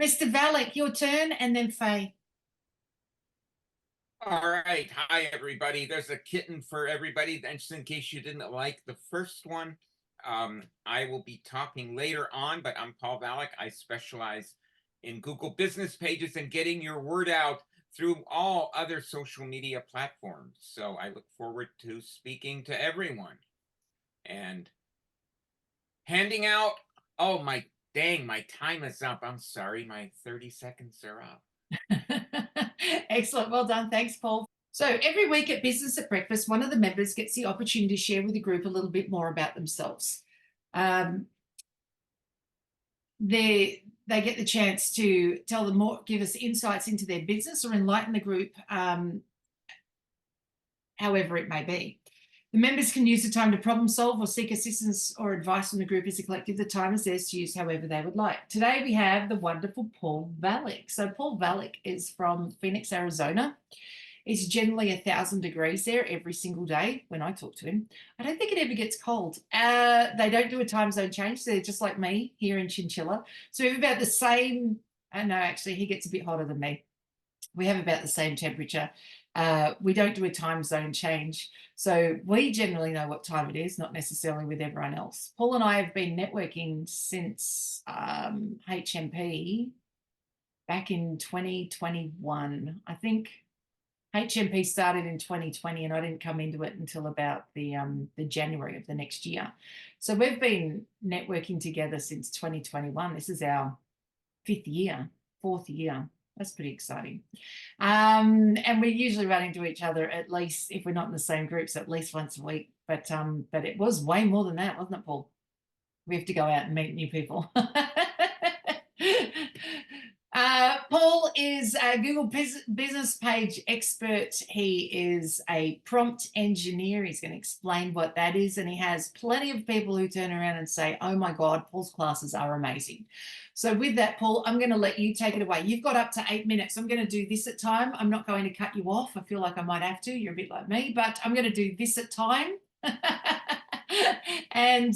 Mr. Valak, your turn, and then Faye. All right. Hi, everybody. There's a kitten for everybody. And just in case you didn't like the first one, I will be talking later on, but I'm Paul Valach. I specialize in Google business pages and getting your word out through all other social media platforms. So I look forward to speaking to everyone and handing out. Oh, my dang, my time is up. I'm sorry. My 30 seconds are up. Excellent. Well done. Thanks, Paul. So every week at Business at Breakfast, one of the members gets the opportunity to share with the group a little bit more about themselves. They get the chance to tell them more, give us insights into their business or enlighten the group, however it may be. The members can use the time to problem solve or seek assistance or advice from the group as a collective. The time is theirs to use however they would like. Today we have the wonderful Paul Valach. So Paul Valach is from Phoenix, Arizona. It's generally 1,000 degrees there every single day when I talk to him. I don't think it ever gets cold. They don't do a time zone change. So they're just like me here in Chinchilla. So we have about the same. No, actually, he gets a bit hotter than me. We have about the same temperature. We don't do a time zone change. So we generally know what time it is, not necessarily with everyone else. Paul and I have been networking since HMP back in 2021. I think HMP started in 2020 and I didn't come into it until about the January of the next year. So we've been networking together since 2021. This is our fourth year. That's pretty exciting. And we usually run into each other at least, if we're not in the same groups, at least once a week. But it was way more than that, wasn't it, Paul? We have to go out and meet new people. Paul is a Google business page expert. He is a prompt engineer. He's going to explain what that is. And he has plenty of people who turn around and say, oh my God, Paul's classes are amazing. So with that, Paul, I'm going to let you take it away. You've got up to 8 minutes. I'm going to do this at time. I'm not going to cut you off. I feel like I might have to. You're a bit like me, but I'm going to do this at time. And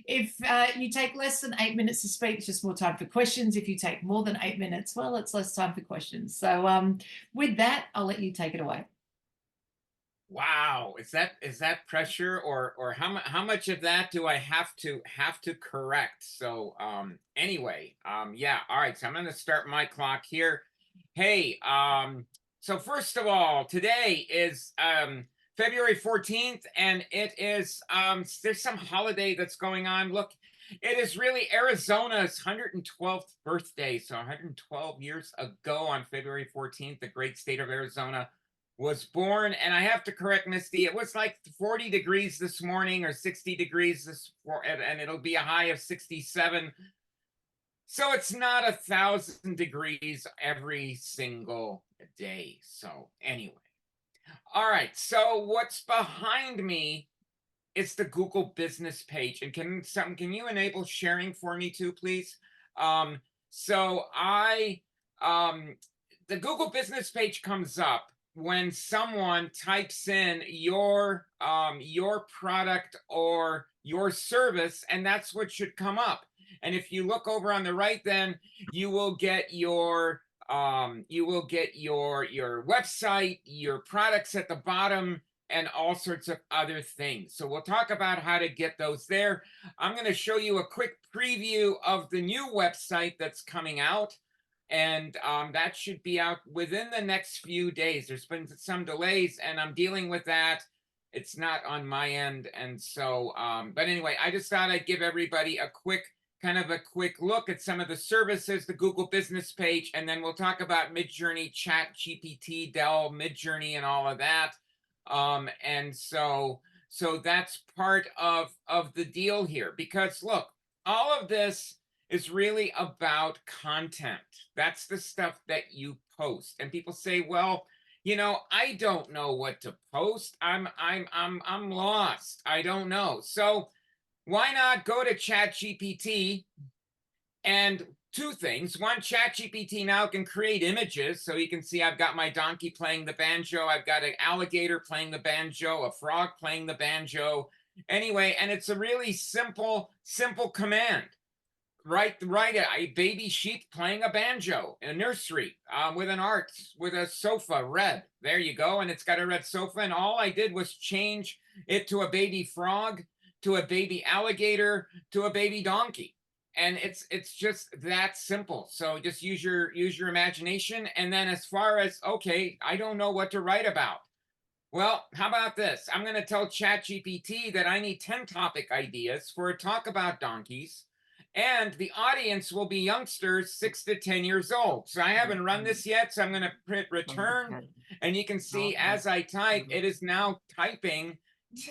if you take less than 8 minutes to speak, it's just more time for questions. If you take more than 8 minutes, well, it's less time for questions. So with that, I'll let you take it away. Wow, is that pressure, or how much of that do I have to correct? So anyway, yeah, all right, so I'm going to start my clock here. Hey, so first of all, today is February 14th, and it is there's some holiday that's going on. Look, it is really Arizona's 112th birthday. So 112 years ago on February 14th, the great state of Arizona was born. And I have to correct Misty, it was like 40 degrees this morning or 60 degrees and it'll be a high of 67. So it's not 1,000 degrees every single day. So anyway, all right, so what's behind me is the Google business page. And can you enable sharing for me too, please? So the Google business page comes up when someone types in your product or your service, and that's what should come up. And if you look over on the right, then you will get your website, your products at the bottom, and all sorts of other things. So we'll talk about how to get those there. I'm going to show you a quick preview of the new website that's coming out. And that should be out within the next few days. There's been some delays, and I'm dealing with that. It's not on my end. And so, but anyway, I just thought I'd give everybody a quick look at some of the services, the Google business page, and then we'll talk about Midjourney, ChatGPT, Dell, Midjourney, and all of that. And so that's part of the deal here, because look, all of this is really about content. That's the stuff that you post. And people say, well, you know, I don't know what to post. I'm lost. I don't know. So why not go to ChatGPT? And two things. One, ChatGPT now can create images. So you can see I've got my donkey playing the banjo. I've got an alligator playing the banjo, a frog playing the banjo. Anyway, and it's a really simple command. Right, a baby sheep playing a banjo in a nursery with a sofa, red. There you go, and it's got a red sofa. And all I did was change it to a baby frog, to a baby alligator, to a baby donkey, and it's just that simple. So just use your imagination. And then as far as, okay, I don't know what to write about. Well, how about this? I'm going to tell ChatGPT that I need 10 topic ideas for a talk about donkeys, and the audience will be youngsters 6 to 10 years old. So I haven't run this yet, so I'm going to hit return, and you can see as I type, it is now typing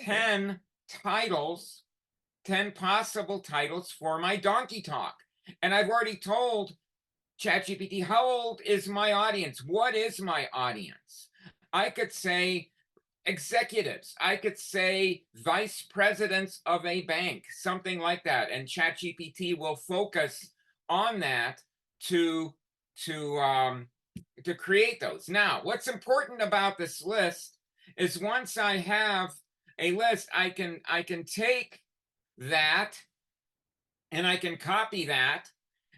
10 titles, 10 possible titles for my donkey talk. And I've already told ChatGPT, how old is my audience? What is my audience? I could say executives. I could say vice presidents of a bank, something like that. And ChatGPT will focus on that to create those. Now, what's important about this list is once I have a list, I can take that and I can copy that.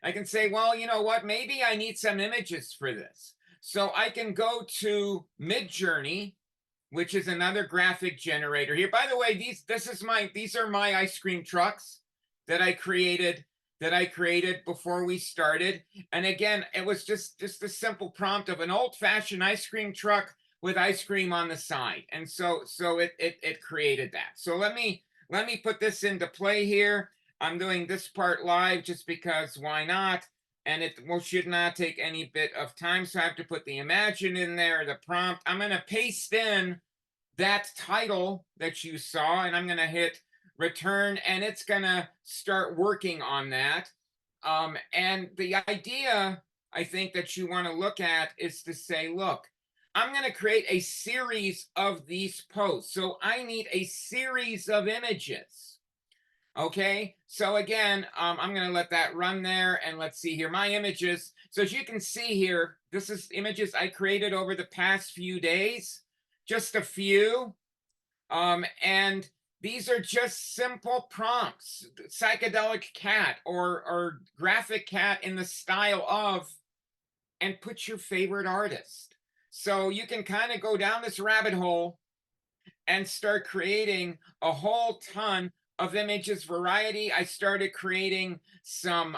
I can say, well, you know what?Maybe I need some images for this. So I can go to Midjourney, which is another graphic generator here. By the way, these are my ice cream trucks that I created before we started. And again, it was just a simple prompt of an old-fashioned ice cream truck with ice cream on the side. And so it created that. So let me put this into play here. I'm doing this part live just because why not? And it should not take any bit of time. So I have to put the imagine in there, the prompt. I'm going to paste in that title that you saw, and I'm going to hit return, and it's going to start working on that. And the idea, I think, that you want to look at is to say, look, I'm going to create a series of these posts. So I need a series of images. Okay, so again, I'm going to let that run there, and let's see here, my images. So as you can see here, this is images I created over the past few days, just a few. And these are just simple prompts, psychedelic cat or graphic cat in the style of, and put your favorite artist. So you can kind of go down this rabbit hole and start creating a whole ton of images variety. I started creating some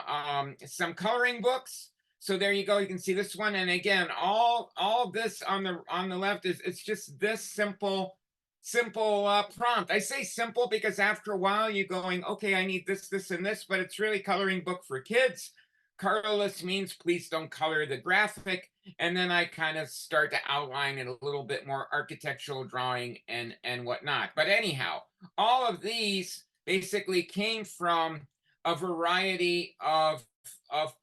coloring books. So there you go. You can see this one. And again, all this on the left is it's just this simple prompt. I say simple because after a while you're going, okay, I need this, this, and this, but it's really coloring book for kids. Colorless means please don't color the graphic. And then I kind of start to outline it a little bit more architectural drawing and whatnot. But anyhow, all of these basically came from a variety of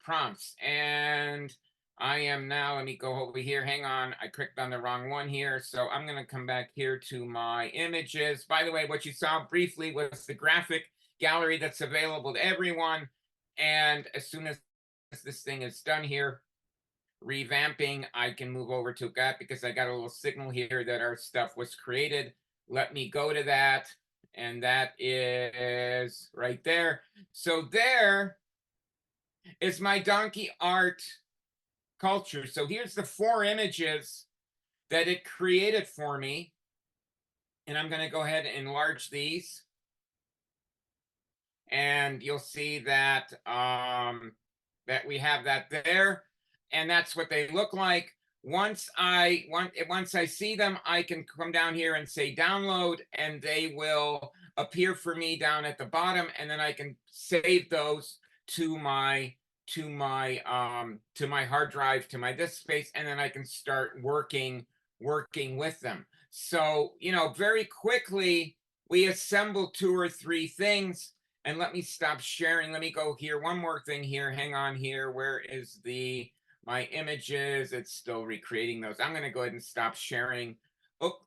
prompts. And I am now, let me go over here. Hang on, I clicked on the wrong one here. So I'm going to come back here to my images. By the way, what you saw briefly was the graphic gallery that's available to everyone. And as soon as this thing is done here, revamping, I can move over to that because I got a little signal here that our stuff was created. Let me go to that, and that is right there. So there is my donkey art culture. So here's the 4 images that it created for me, and I'm going to go ahead and enlarge these, and you'll see that that we have that there. And that's what they look like. Once I see them, I can come down here and say download, and they will appear for me down at the bottom, and then I can save those to my hard drive, to my disk space, and then I can start working with them. So, you know, very quickly we assemble 2 or 3 things. And let me stop sharing. Let me go here. One more thing here. Hang on here. Where is my images? It's still recreating those. I'm going to go ahead and stop sharing. Oh,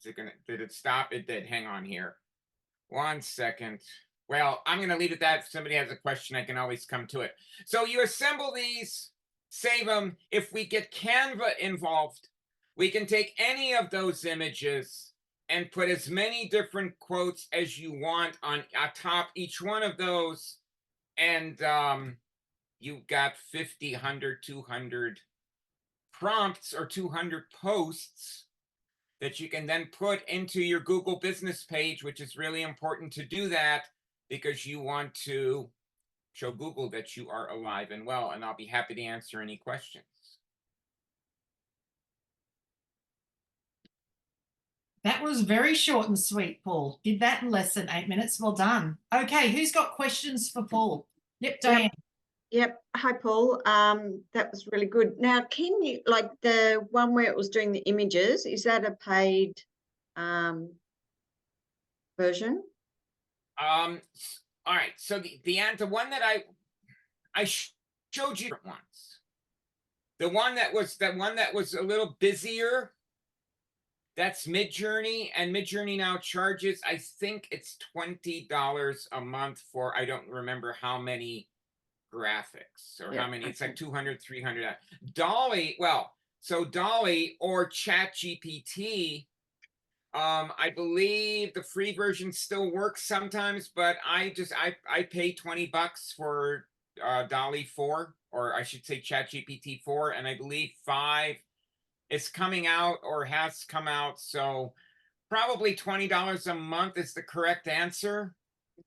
did it stop? It did. Hang on here. 1 second. Well, I'm going to leave it that. If somebody has a question, I can always come to it. So you assemble these, save them. If we get Canva involved, we can take any of those images and put as many different quotes as you want on atop each one of those. And you've got 50, 100, 200 prompts or 200 posts that you can then put into your Google business page, which is really important to do that because you want to show Google that you are alive and well. And I'll be happy to answer any questions. That was very short and sweet, Paul. Did that in less than 8 minutes. Well done. Okay, who's got questions for Paul? Yep, Diane. Yep. Hi, Paul. That was really good. Now, can you, like the one where it was doing the images, is that a paid version? All right. So the one that I showed you once, the one that was a little busier, that's Midjourney, and Midjourney now charges, I think it's $20 a month for, I don't remember how many graphics or how many, it's like 200, 300. Dolly, well, so Dolly or ChatGPT, I believe the free version still works sometimes, but I pay $20 for Dolly 4, or I should say ChatGPT 4, and I believe 5 is coming out or has come out. So probably $20 a month is the correct answer.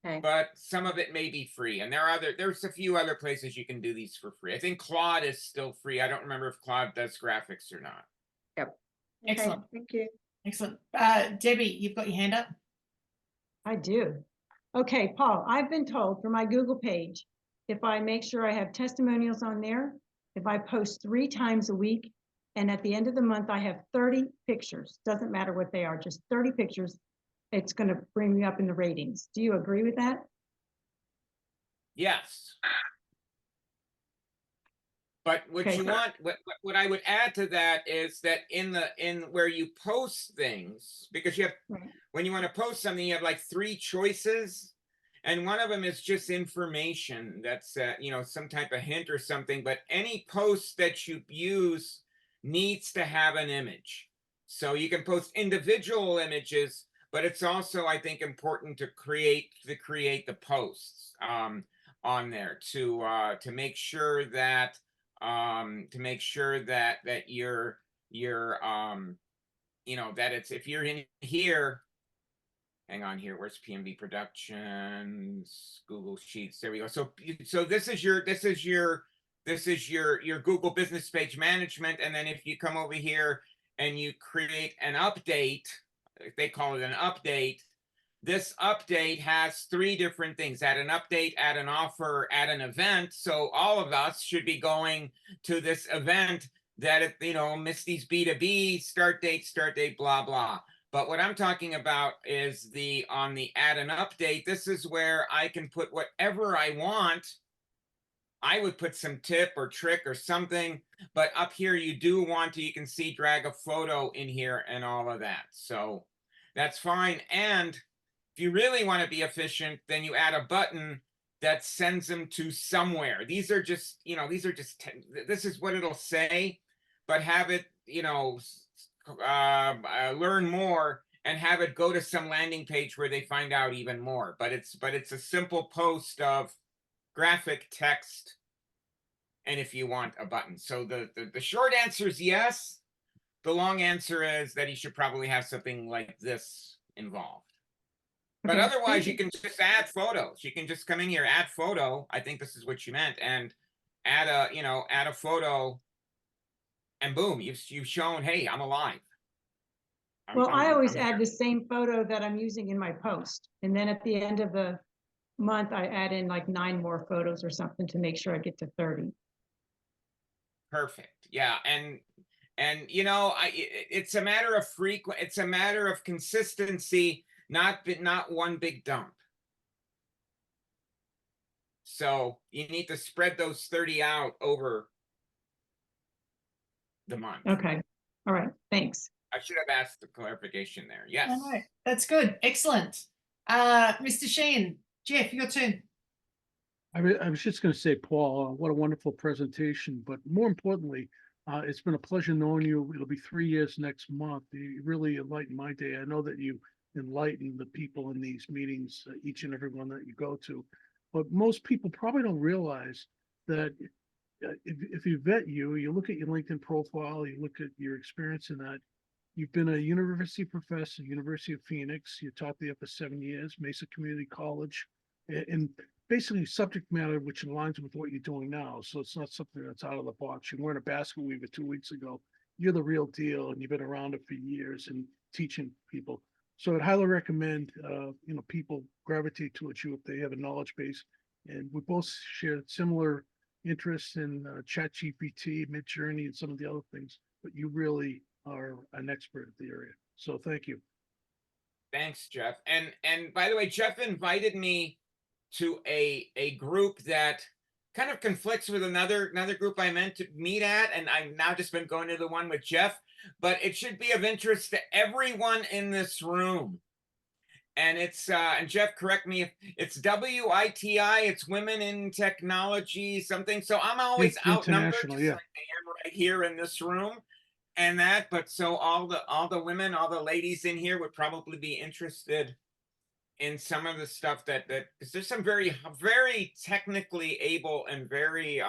Okay. But some of it may be free, and there's a few other places you can do these for free. I think Claude is still free. I don't remember if Claude does graphics or not. Yep. Excellent. Okay, thank you. Excellent. Debbie, you've got your hand up. I do. Okay, Paul, I've been told for my Google page, if I make sure I have testimonials on there, if I post 3 times a week, and at the end of the month, I have 30 pictures, doesn't matter what they are, just 30 pictures, it's going to bring me up in the ratings. Do you agree with that? Yes. But what Okay. you want, what I would add to that is that in where you post things, because you have, Right. when you want to post something, you have like 3 choices, and one of them is just information that's some type of hint or something. But any post that you use needs to have an image. So you can post individual images, but it's also, I think, important to create the posts on there to make sure that that you're that it's, if you're in here, hang on here, where's PMV Productions, Google Sheets, there we go. So this is your Google business page management. And then if you come over here and you create an update, they call it an update, this update has 3 different things: add an update, add an offer, add an event. So all of us should be going to this event that, Misty's B2B, start date, blah, blah. But what I'm talking about is on the add an update, this is where I can put whatever I want. I would put some tip or trick or something, but up here you can see drag a photo in here and all of that. So that's fine. And if you really want to be efficient, then you add a button that sends them to somewhere. These are just, this is what it'll say, but have it, learn more and have it go to some landing page where they find out even more. But it's a simple post of graphic text, and if you want a button. So the short answer is yes. The long answer is that you should probably have something like this involved. But otherwise, you can just add photos. You can just come in here, add photo. I think this is what you meant, and add a photo, and boom, you've shown, hey, I'm alive. Well, I always add the same photo that I'm using in my post, and then at the end of the month, I add in like 9 more photos or something to make sure I get to 30. Perfect. Yeah, and it's a matter of it's a matter of consistency, not one big dump. So you need to spread those 30 out over the month. Okay. All right. Thanks. I should have asked the clarification there. Yes. All right. That's good. Excellent. Mr. Sheehan, Jeff, your turn. I was just going to say, Paul, what a wonderful presentation. But more importantly, It's been a pleasure knowing you. It'll be 3 years next month. You really enlightened my day. I know that you enlighten the people in these meetings, each and every one that you go to. But most people probably don't realize that if you vet you, you look at your LinkedIn profile, you look at your experience in that. You've been a university professor, University of Phoenix. You taught there for 7 years, Mesa Community College, and basically subject matter which aligns with what you're doing now. So it's not something that's out of the box. You weren't a basket weaver 2 weeks ago. You're the real deal, and you've been around it for years and teaching people. So I'd highly recommend, people gravitate towards you if they have a knowledge base. And we both share similar interests in ChatGPT, Midjourney, and some of the other things. But you really are an expert in the area. So thank you. Thanks, Jeff. And by the way, Jeff invited me to a group that kind of conflicts with another group I meant to meet at, and I've now just been going to the one with Jeff, but it should be of interest to everyone in this room. And it's and Jeff, correct me if it's WITI, it's Women in Technology something. So I'm always outnumbered, just International, yeah. like I am right here in this room. And that, but so all the women, all the ladies in here would probably be interested in some of the stuff that because there's some very technically able and very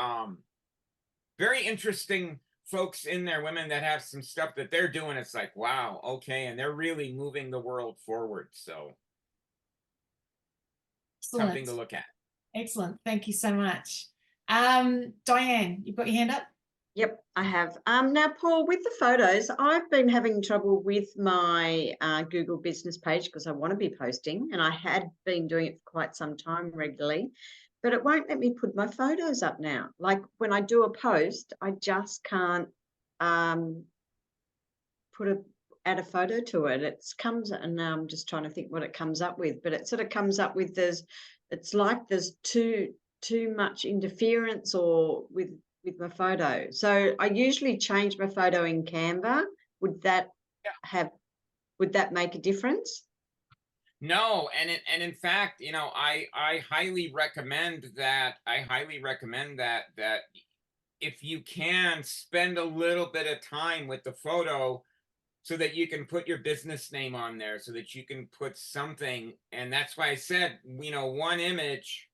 interesting folks in there, women that have some stuff that they're doing. It's like, wow, okay, and they're really moving the world forward. So something to look at. Excellent. Thank you so much. Diane, you've got your hand up? Yep, I have. Now, Paul, with the photos, I've been having trouble with my Google business page because I want to be posting, and I had been doing it for quite some time regularly, but it won't let me put my photos up now. Like when I do a post, I just can't add a photo to it. It comes, and now I'm just trying to think what it comes up with, but it sort of comes up with it's like there's too much interference or with my photo. So I usually change my photo in Canva. Would that make a difference? No, and in fact, I highly recommend that. That if you can spend a little bit of time with the photo so that you can put your business name on there, so that you can put something. And that's why I said, one image,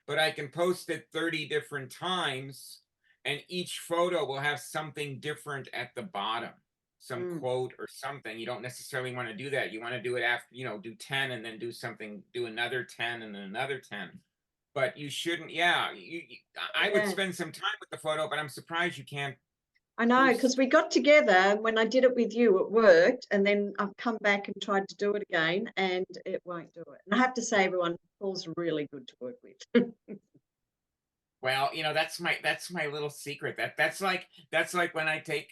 but I can post it 30 different times. And each photo will have something different at the bottom, some quote or something. You don't necessarily want to do that. You want to do it after, do 10 and then do another 10 and then another 10. But you shouldn't, I would spend some time with the photo, but I'm surprised you can't. I know, because we got together, when I did it with you, it worked. And then I've come back and tried to do it again and it won't do it. And I have to say, everyone, Paul's really good to work with. Well, that's my little secret. That's like when I take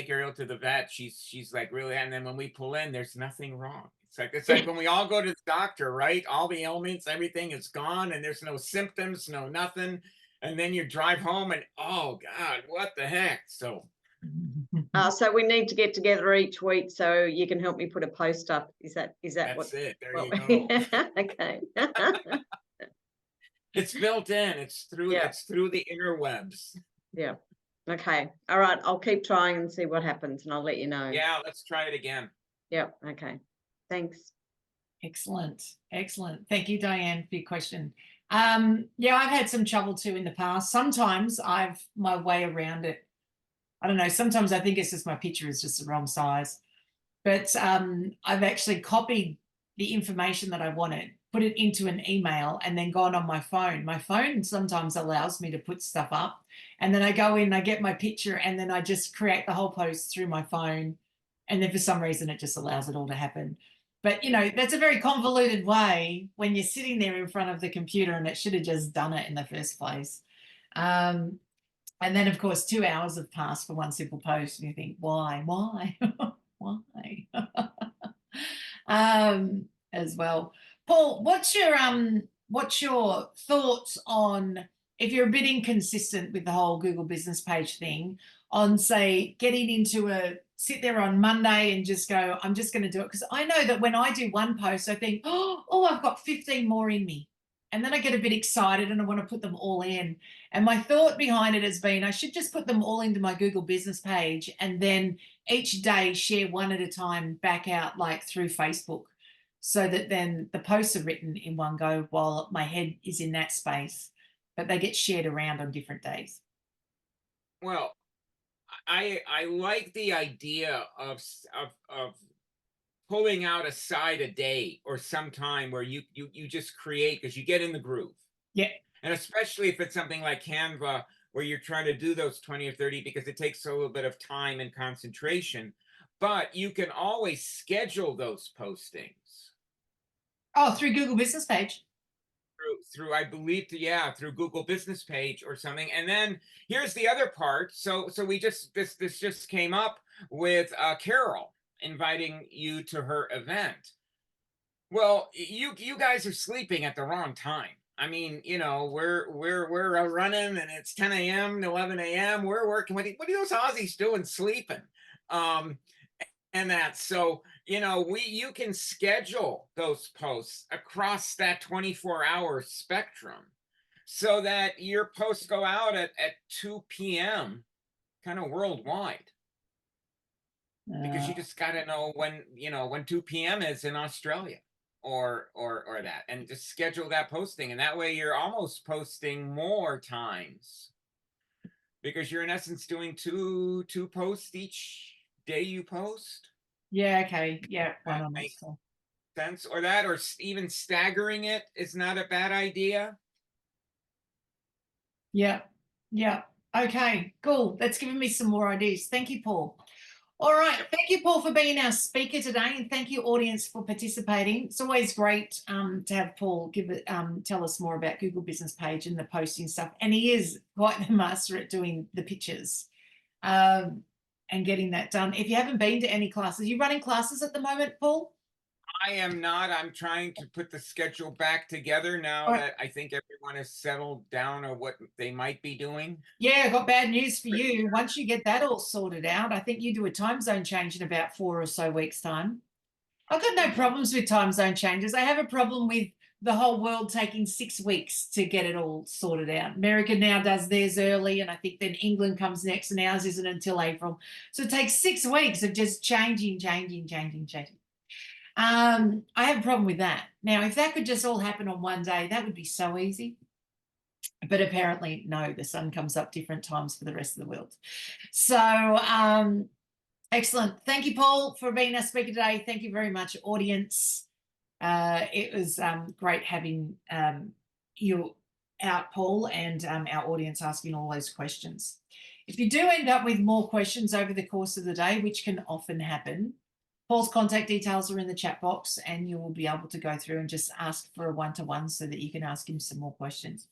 Ariel to the vet, she's like, really, and then when we pull in, there's nothing wrong. It's like when we all go to the doctor, right? All the ailments, everything is gone, and there's no symptoms, no nothing. And then you drive home and, oh God, what the heck? So so we need to get together each week so you can help me put a post up. Is that that's what? it. There you go. Okay. It's built in. It's through the interwebs. Yeah. Okay. All right. I'll keep trying and see what happens, and I'll let you know. Yeah, let's try it again. Yeah. Okay. Thanks. Excellent. Thank you, Diane, for your question. I've had some trouble too in the past. Sometimes my way around it. I don't know. Sometimes I think it's just my picture is just the wrong size, but I've actually copied the information that I wanted, put it into an email, and then gone on my phone. My phone sometimes allows me to put stuff up, and then I go in, I get my picture, and then I just create the whole post through my phone. And then for some reason, it just allows it all to happen. But, that's a very convoluted way when you're sitting there in front of the computer, and it should have just done it in the first place. And then, of course, 2 hours have passed for one simple post, and you think, why? Why? As well. Paul, what's your thoughts on, if you're a bit inconsistent with the whole Google business page thing, on, say, getting into sit there on Monday and just go, I'm just going to do it? Because I know that when I do one post, I think, oh, I've got 15 more in me. and then I get a bit excited and I want to put them all in. And my thought behind it has been I should just put them all into my Google business page and then each day share one at a time back out like through Facebook, so that then the posts are written in one go while my head is in that space, but they get shared around on different days. Well, I like the idea of pulling out aside a day or some time where you just create, because you get in the groove. Yeah. And especially if it's something like Canva where you're trying to do those 20 or 30, because it takes a little bit of time and concentration, but you can always schedule those postings Oh, through Google business page. through I believe, yeah, through Google business page or something. And then here's the other part. So we just this just came up with Carol inviting you to her event. Well, you guys are sleeping at the wrong time. I mean, you know, we're running and it's 10 a.m. to 11 a.m. We're working. What are those Aussies doing sleeping? And that, so, you know, you can schedule those posts across that 24-hour spectrum so that your posts go out at 2 p.m. kind of worldwide. Because you just got to know when, you know, when 2 p.m. is in Australia or that, and just schedule that posting. And that way you're almost posting more times, because you're in essence doing two posts each day you post. Yeah, okay. Yeah, one That on makes that. sense. Or that, or even staggering it is not a bad idea. Yeah, yeah. Okay, cool. That's given me some more ideas. Thank you, Paul. All right. Thank you, Paul, for being our speaker today, and thank you, audience, for participating. It's always great to have Paul tell us more about Google Business Page and the posting stuff. And he is quite the master at doing the pictures and getting that done. If you haven't been to any classes, you're running classes at the moment, Paul? I am not. I'm trying to put the schedule back together now All right. that I think everyone has settled down on what they might be doing. Yeah, I got bad news for you. Once you get that all sorted out, I think you do a time zone change in about 4 or so weeks' time. I've got no problems with time zone changes. I have a problem with the whole world taking 6 weeks to get it all sorted out. America now does theirs early, and I think then England comes next, and ours isn't until April. So it takes 6 weeks of just changing. I have a problem with that. Now, if that could just all happen on one day, that would be so easy. But apparently, no, the sun comes up different times for the rest of the world. So, excellent. Thank you, Paul, for being our speaker today. Thank you very much, audience. It was great having you out, Paul, and our audience asking all those questions. If you do end up with more questions over the course of the day, which can often happen, Paul's contact details are in the chat box, and you will be able to go through and just ask for a one-to-one so that you can ask him some more questions.